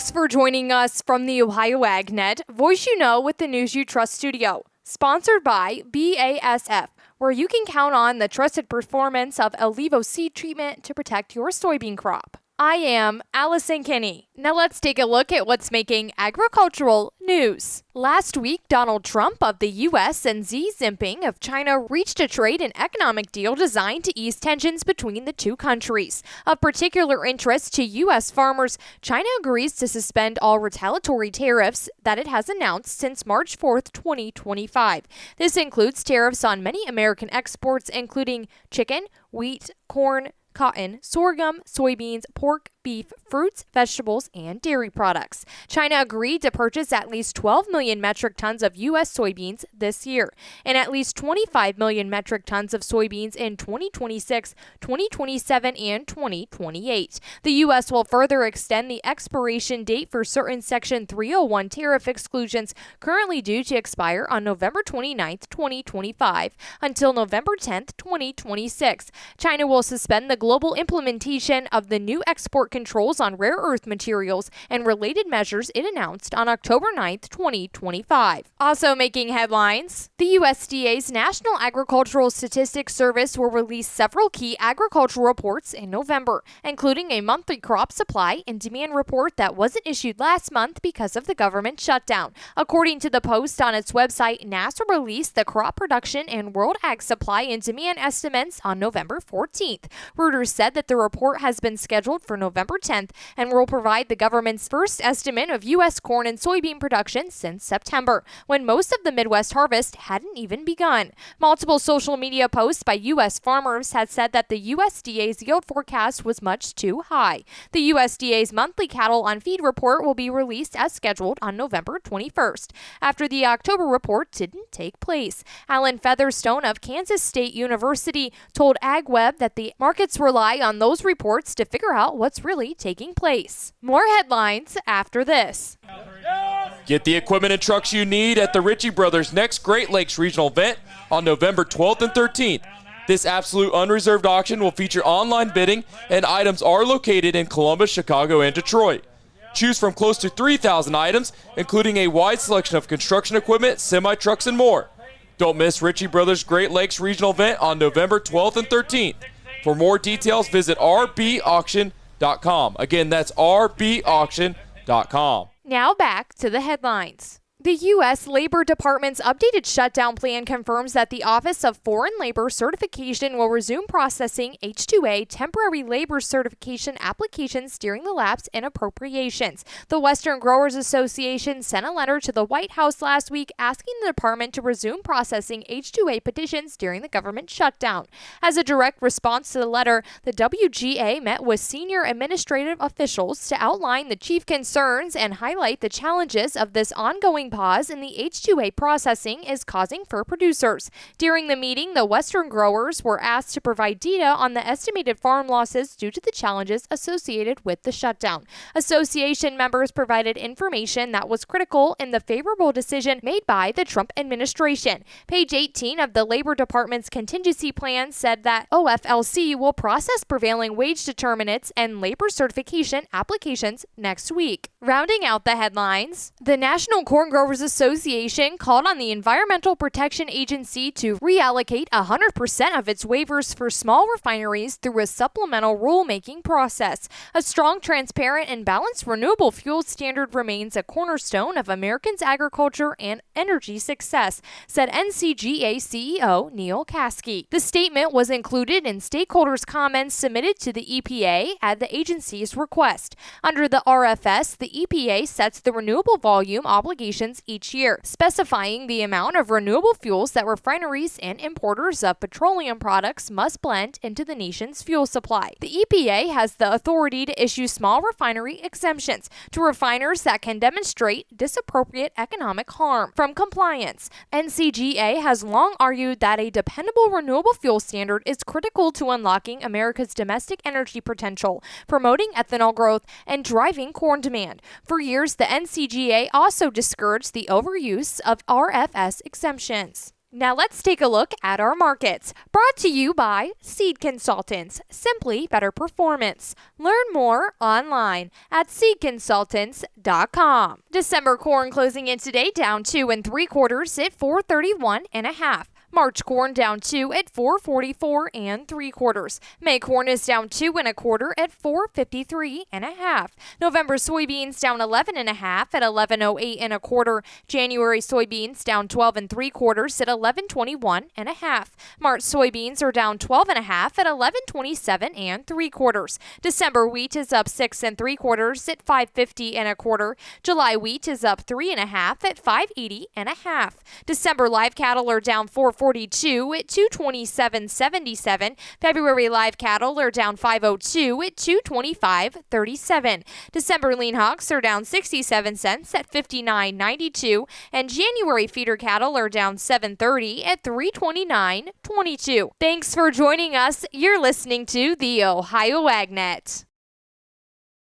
Thanks for joining us from the Ohio AgNet, voice you know with the news you trust studio. Sponsored by BASF, where you can count on the trusted performance of Ellevo seed treatment to protect your soybean crop. I am Allison Kinney. Now let's take a look at what's making agricultural news. Last week, Donald Trump of the U.S. and Xi Jinping of China reached a trade and economic deal designed to ease tensions between the two countries. Of particular interest to U.S. farmers, China agrees to suspend all retaliatory tariffs that it has announced since March 4, 2025. This includes tariffs on many American exports, including chicken, wheat, corn, cotton, sorghum, soybeans, pork, beef, fruits, vegetables, and dairy products. China agreed to purchase at least 12 million metric tons of U.S. soybeans this year, and at least 25 million metric tons of soybeans in 2026, 2027, and 2028. The U.S. will further extend the expiration date for certain Section 301 tariff exclusions currently due to expire on November 29, 2025, until November 10, 2026. China will suspend the global implementation of the new export controls on rare earth materials and related measures it announced on October 9, 2025. Also making headlines, the USDA's National Agricultural Statistics Service will release several key agricultural reports in November, including a monthly crop supply and demand report that wasn't issued last month because of the government shutdown. According to the Post on its website, NASA released the crop production and world ag supply and demand estimates on November 14th. Reuters said that the report has been scheduled for November 10th and will provide the government's first estimate of U.S. corn and soybean production since September, when most of the Midwest harvest hadn't even begun. Multiple social media posts by U.S. farmers had said that the USDA's yield forecast was much too high. The USDA's monthly cattle on feed report will be released as scheduled on November 21st, after the October report didn't take place. Alan Featherstone of Kansas State University told AgWeb that the markets rely on those reports to figure out what's really taking place. More headlines after this. Get the equipment and trucks you need at the Ritchie Brothers' next Great Lakes Regional event on November 12th and 13th. This absolute unreserved auction will feature online bidding, and items are located in Columbus, Chicago, and Detroit. Choose from close to 3,000 items, including a wide selection of construction equipment, semi-trucks, and more. Don't miss Ritchie Brothers' Great Lakes Regional event on November 12th and 13th. For more details, visit rbauction.com. Again, that's rbauction.com. Now back to the headlines. The U.S. Labor Department's updated shutdown plan confirms that the Office of Foreign Labor Certification will resume processing H-2A temporary labor certification applications during the lapse in appropriations. The Western Growers Association sent a letter to the White House last week asking the department to resume processing H-2A petitions during the government shutdown. As a direct response to the letter, the WGA met with senior administrative officials to outline the chief concerns and highlight the challenges of this ongoing pause in the H-2A processing is causing for producers. During the meeting, the Western growers were asked to provide data on the estimated farm losses due to the challenges associated with the shutdown. Association members provided information that was critical in the favorable decision made by the Trump administration. Page 18 of the Labor Department's contingency plan said that OFLC will process prevailing wage determinants and labor certification applications next week. Rounding out the headlines, the National Corn Growers Association called on the Environmental Protection Agency to reallocate 100% of its waivers for small refineries through a supplemental rulemaking process. A strong, transparent, and balanced renewable fuel standard remains a cornerstone of Americans' agriculture and energy success, said NCGA CEO Neil Caskey. The statement was included in stakeholders' comments submitted to the EPA at the agency's request. Under the RFS, the EPA sets the renewable volume obligations each year, specifying the amount of renewable fuels that refineries and importers of petroleum products must blend into the nation's fuel supply. The EPA has the authority to issue small refinery exemptions to refiners that can demonstrate disappropriate economic harm from compliance. NCGA has long argued that a dependable renewable fuel standard is critical to unlocking America's domestic energy potential, promoting ethanol growth, and driving corn demand. For years, the NCGA also discouraged the overuse of RFS exemptions. Now let's take a look at our markets. Brought to you by Seed Consultants, simply better performance. Learn more online at seedconsultants.com. December corn closing in today down 2 3/4 at 431.5. March corn down 2 at 444 3/4. May corn is down 2 1/4 at 453.5. November soybeans down 11.5 at 1108 1/4. January soybeans down 12 3/4 at 1121.5. March soybeans are down 12.5 at 1127 3/4. December wheat is up 6 3/4 at 550 1/4. July wheat is up 3.5 at 580.5. December live cattle are down 442 at 227.77. February live cattle are down 502 at 225.37. December lean hogs are down 67 cents at 59.92, and January feeder cattle are down 730 at 329.22. Thanks for joining us. You're listening to the Ohio AgNet.